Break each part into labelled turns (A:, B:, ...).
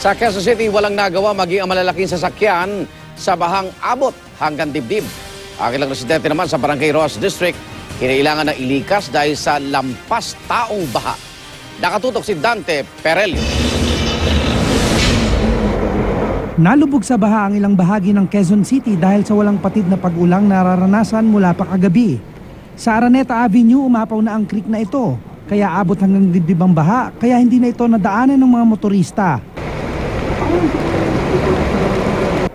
A: Sa Quezon City, walang nagawa maging ang malalaking sasakyan sa bahang abot hanggang dibdib. Ang ilang residente naman sa Barangay Rojas District, kinailangan na ilikas dahil sa lampas taong baha. Nakatutok si Dante Perelio.
B: Nalubog sa baha ang ilang bahagi ng Quezon City dahil sa walang patid na pag-ulang nararanasan mula pa kagabi. Sa Araneta Avenue, umapaw na ang creek na ito, kaya abot hanggang dibdib ang baha, kaya hindi na ito nadaanan ng mga motorista.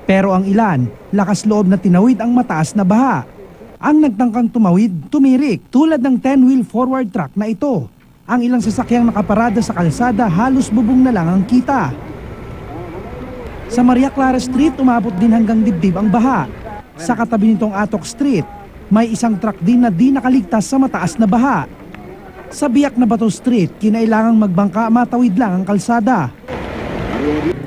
B: Pero ang ilan, lakas loob na tinawid ang mataas na baha. Ang nagtangkang tumawid, tumirik tulad ng 10-wheel forward truck na ito. Ang ilang sasakyang nakaparada sa kalsada, halos bubong na lang ang kita. Sa Maria Clara Street, umabot din hanggang dibdib ang baha. Sa katabi nitong Atok Street, may isang truck din na di nakaligtas sa mataas na baha. Sa Biak na Bato Street, kinailangang magbangka matawid lang ang kalsada.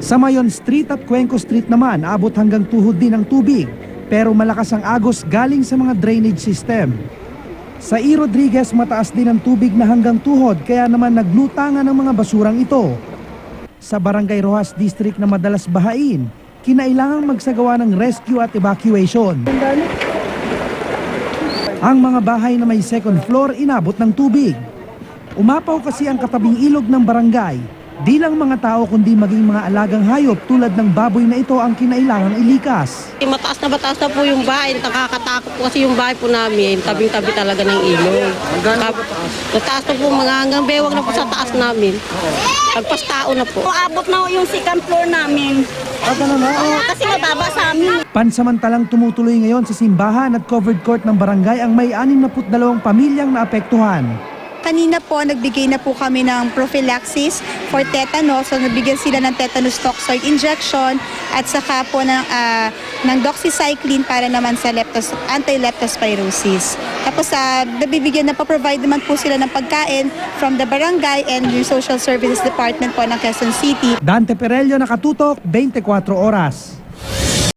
B: Sa Mayon Street at Cuenco Street naman, abot hanggang tuhod din ang tubig, pero malakas ang agos galing sa mga drainage system. Sa E. Rodriguez, mataas din ang tubig na hanggang tuhod, kaya naman naglutangan ang mga basurang ito. Sa Barangay Rojas District na madalas bahain, kinailangang magsagawa ng rescue at evacuation. Ang mga bahay na may second floor inabot ng tubig. Umapaw kasi ang katabing ilog ng barangay. Di lang mga tao kundi maging mga alagang hayop tulad ng baboy na ito ang kinailangang ilikas.
C: Mataas na po yung bahay. Nakakatakot po kasi yung bahay po namin. Tabing-tabi talaga ng ilog. Mataas na po mga hanggang bewang na po sa taas namin. Pagpas tao na po.
D: Abot na yung second floor namin. Kasi mababa sa amin.
B: Pansamantalang tumutuloy ngayon sa simbahan at covered court ng barangay ang may 62 pamilyang naapektuhan.
E: Kanina po, nagbigay na po kami ng prophylaxis for tetanus. So, nabigyan sila ng tetanus toxoid injection at saka po ng doxycycline para naman sa anti-leptospirosis. Tapos, nabibigyan na provide naman po sila ng pagkain from the barangay and yung Social Services Department po ng Quezon City.
B: Dante Perelio, nakatutok, 24 oras.